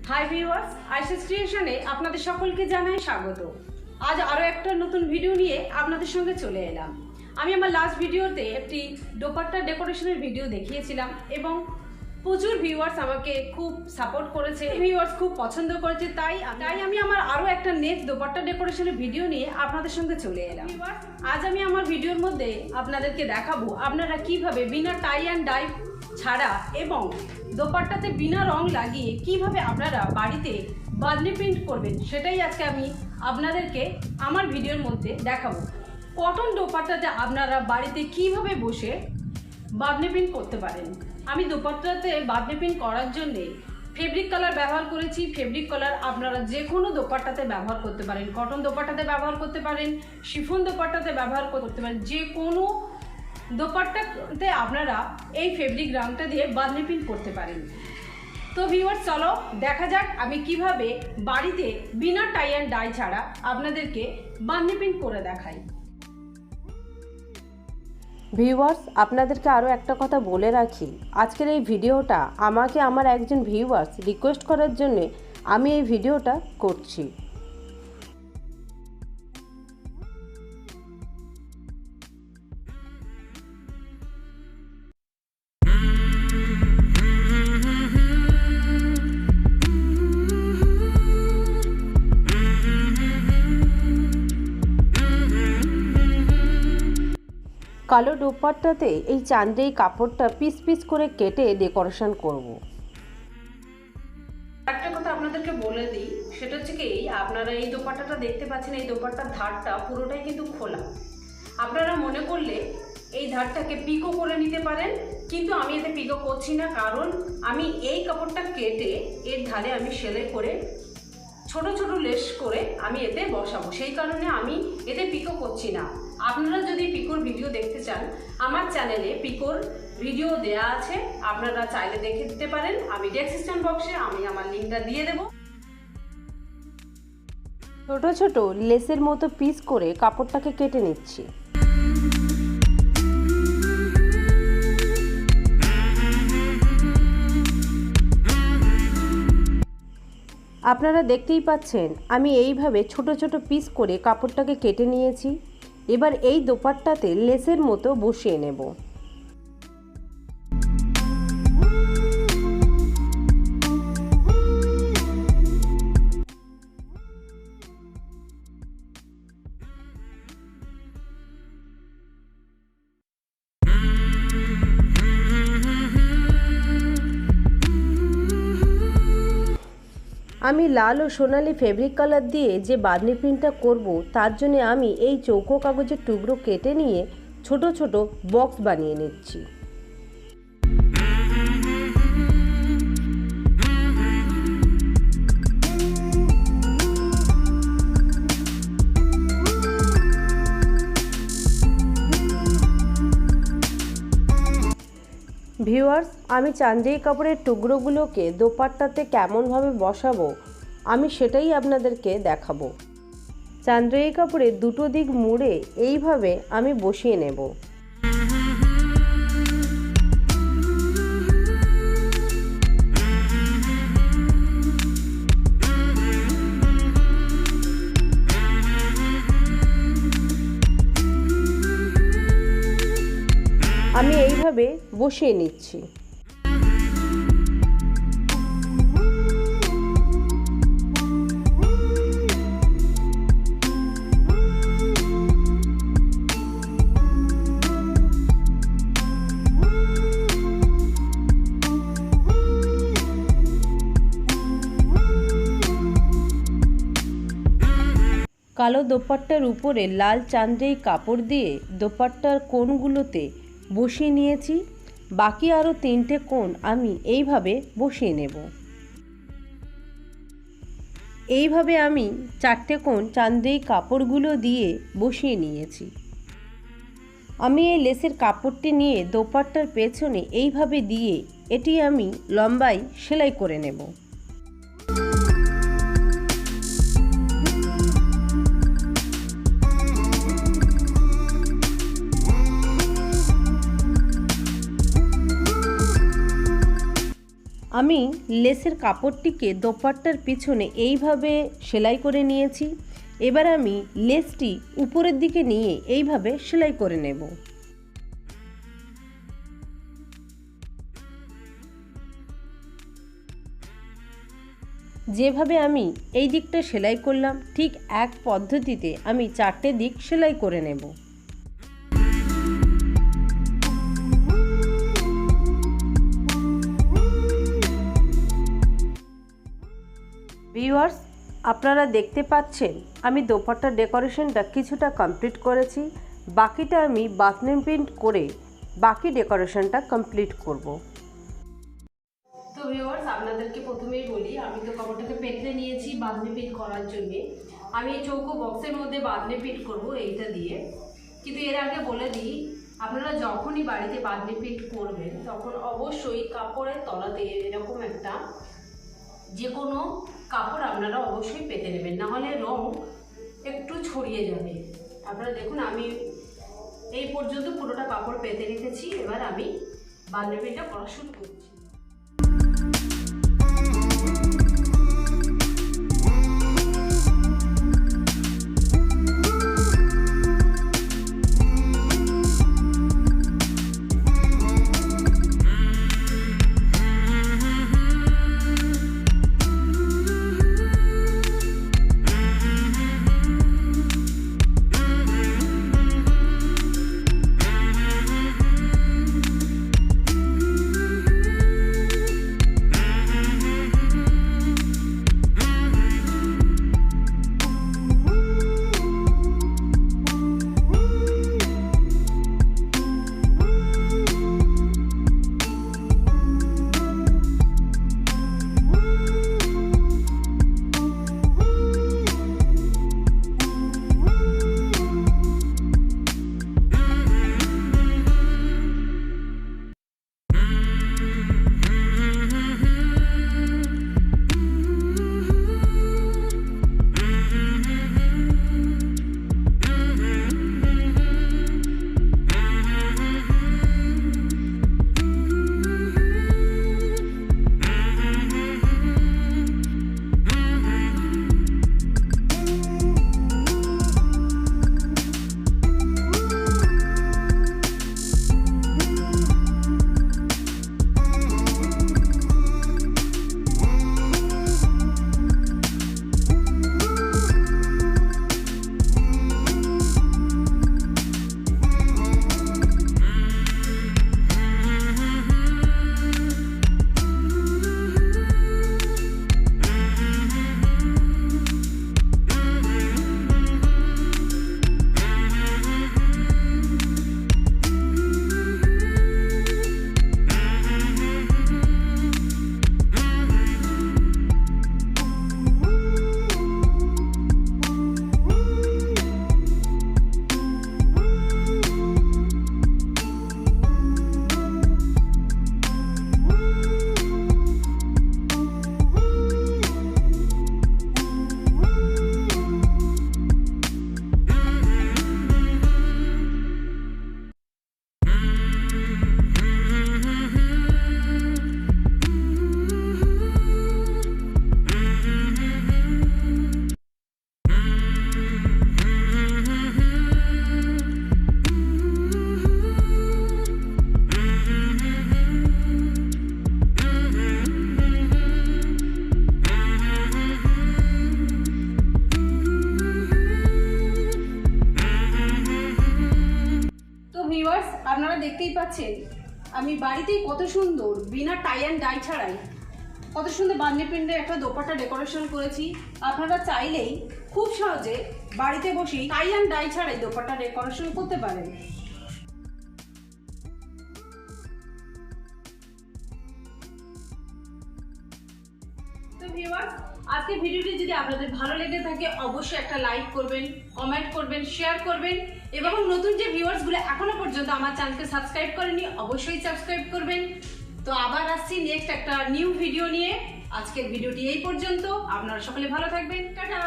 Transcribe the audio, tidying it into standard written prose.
Hi viewers, Ayesha's ক্রিয়েশনে আপনাদের সকলকে জানাই স্বাগত। আজ আরো একটা নতুন ভিডিও নিয়ে আপনাদের সঙ্গে চলে এলাম। আমি আমার লাস্ট ভিডিওতে একটি দোপাট্টা ডেকোরেশনের ভিডিও দেখিয়েছিলাম এবং প্রচুর ভিউয়ার্স আমাকে খুব সাপোর্ট করেছে, ভিউয়ার্স খুব পছন্দ করেছে। তাই আমি আমার আরো একটা নেক্সট দোপাট্টা ডেকোরেশনের ভিডিও নিয়ে আপনাদের সঙ্গে চলে এলাম। আজ আমি আমার ভিডিওর মধ্যে আপনাদেরকে দেখাবো আপনারা কিভাবে বিনা টাই অ্যান্ড ডাই ছাড়া এবং দোপাট্টাতে বিনা রং লাগিয়ে কিভাবে আপনারা বাড়িতে বাঁধনি প্রিন্ট করবেন, সেটাই আজকে আমি আপনাদেরকে আমার ভিডিওর মধ্যে দেখাবো। কটন দোপাট্টাতে আপনারা বাড়িতে কিভাবে বসে বাঁধনি প্রিন্ট করতে পারেন। আমি দোপাট্টাতে বাঁধনি প্রিন্ট করার জন্যে ফেব্রিক কালার ব্যবহার করেছি। ফেব্রিক কালার আপনারা যে কোনো দোপাট্টাতে ব্যবহার করতে পারেন, কটন দোপাট্টাতে ব্যবহার করতে পারেন, শিফন দোপাট্টাতে ব্যবহার করতে পারেন, যে কোনো দোপাট্টাতে আপনারা এই ফেব্রিক রংটা দিয়ে বাঁধনি প্রিন্ট করতে পারেন। তো ভিউয়ার্স, চলো দেখা যাক আমি কিভাবে বাড়িতে বিনা টাই অ্যান্ড ডাই ছাড়া আপনাদেরকে বাঁধনি প্রিন্ট করে দেখাই। ভিউয়ার্স, আপনাদেরকে আরও একটা কথা বলে রাখি, আজকের এই ভিডিওটা আমাকে আমার একজন ভিউয়ার্স রিকোয়েস্ট করার জন্যে আমি এই ভিডিওটা করছি। কালো দোপাট্টাতে এই চান্দেই কাপড়টা পিস পিস করে কেটে ডেকোরেশন করব। একটা কথা আপনাদেরকে বলে দিই, সেটা হচ্ছে কি, আপনারা এই দোপাট্টাটা দেখতে পাচ্ছেন, এই দোপাট্টার ধারটা পুরোটাই কিন্তু খোলা। আপনারা মনে করলে এই ধারটাকে পিকো করে নিতে পারেন, কিন্তু আমি এতে পিকো করছি না, কারণ আমি এই কাপড়টা কেটে এর ধারে আমি সেলাই করে ছোট ছোট লেস করে আমি এতে বসাবো, সেই কারণে আমি এতে পিকো করছি না। আপনারা যদি পিকোর ভিডিও দেখতে চান, আমার চ্যানেলে পিকোর ভিডিও দেয়া আছে, আপনারা চাইলে দেখে দিতে পারেন। আমি ডেসক্রিপশন বক্সে আমি আমার লিঙ্কটা দিয়ে দেব। ছোট ছোট লেসের মতো পিস করে কাপড়টাকে কেটে নিচ্ছি। আপনারা দেখতেই পাচ্ছেন আমি এইভাবে ছোট ছোট পিস করে কাপড়টাকে কেটে নিয়েছি। এবার এই দোপাট্টাতে লেসের মতো বসিয়ে নেব। আমি লাল ও সোনালি ফেব্রিক কালার দিয়ে যে বাঁধনি প্রিন্টটা করব, তার জন্য আমি এই চৌকো কাগজের টুকরো কেটে নিয়ে ছোট ছোট বক্স বানিয়ে নিচ্ছি। ভিউয়ার্স, আমি চান্দেই কাপড়ের টুকরোগুলোকে দোপাট্টাতে কেমনভাবে বসাবো আমি সেটাই আপনাদেরকে দেখাবো। চান্দেই কাপড়ের দুটো দিক মুড়ে এইভাবে আমি বসিয়ে নেব। আমি এইভাবে বসিয়ে নিচ্ছি। কালো দোপাট্টার উপরে লাল চান্দেই কাপড় দিয়ে দোপাট্টার কোণগুলোতে বসিয়ে নিয়েছি। বাকি আরও 3টে কোণ আমি এইভাবে বসিয়ে নেব। এইভাবে আমি 4টে কোণ চান্দেই কাপড়গুলো দিয়ে বসিয়ে নিয়েছি। আমি এই লেসের কাপড়টি নিয়ে দোপাট্টার পেছনে এইভাবে দিয়ে এটি আমি লম্বায় সেলাই করে নেব। আমি লেসের কাপড়টিকে দোপাট্টার পিছনে এইভাবে সেলাই করে নিয়েছি। এবার আমি লেসটি উপরের দিকে নিয়ে এইভাবে সেলাই করে নেব। যেভাবে আমি এই দিকটা সেলাই করলাম ঠিক এক পদ্ধতিতে আমি 4টে দিক সেলাই করে নেব। ভিউয়ার্স, আপনারা দেখতে পাচ্ছেন আমি দোপাট্টার ডেকোরেশনটা কিছুটা কমপ্লিট করেছি। বাকিটা আমি বাঁধনি প্রিন্ট করে বাকি ডেকোরেশনটা কমপ্লিট করব। তো ভিউয়ার্স, আপনাদেরকে প্রথমেই বলি, আমি তো কাপড়টাকে পেতে নিয়েছি বাঁধনি প্রিন্ট করার জন্য। আমি এই চৌকো বক্সের মধ্যে বাঁধনি প্রিন্ট করব এইটা দিয়ে। কিন্তু এর আগে বলে দিই, আপনারা যখনই বাড়িতে বাঁধনি প্রিন্ট করবেন তখন অবশ্যই কাপড়ের তলাতে এরকম একটা যে কোনো কাপড় আপনারা অবশ্যই পেতে নেবেন, নাহলে রং একটু ছড়িয়ে যাবে। আপনারা দেখুন আমি এই পর্যন্ত পুরোটা কাপড় পেতে রেখেছি। এবার আমি বাঁধনি প্রিন্টটা করা শুরু করছি। আপনারা দেখতেই পাচ্ছেন আমি বাড়িতেই কত সুন্দর বিনা টাই অ্যান্ড ডাই ছাড়াই কত সুন্দর বাঁধনি প্রিন্টের একটা দোপাট্টা ডেকোরেশন করেছি। আপনারা চাইলেই খুব সহজে বাড়িতে বসেই টাই অ্যান্ড ডাই ছাড়াই দোপাট্টা ডেকোরেশন করতে পারেন। তো ভিউয়ার্স, আজকের ভিডিওটি যদি আপনাদের ভালো লেগে থাকে অবশ্যই একটা লাইক করবেন, কমেন্ট করবেন, শেয়ার করবেন এবং নতুন যে ভিউয়ার্সগুলো এখনো পর্যন্ত আমার চ্যানেলকে সাবস্ক্রাইব করেনি অবশ্যই সাবস্ক্রাইব করবেন। তো আবার আসছি নেক্সট একটা নিউ ভিডিও নিয়ে। আজকের ভিডিওটি এই পর্যন্ত। আপনারা সকলে ভালো থাকবেন। টাটা।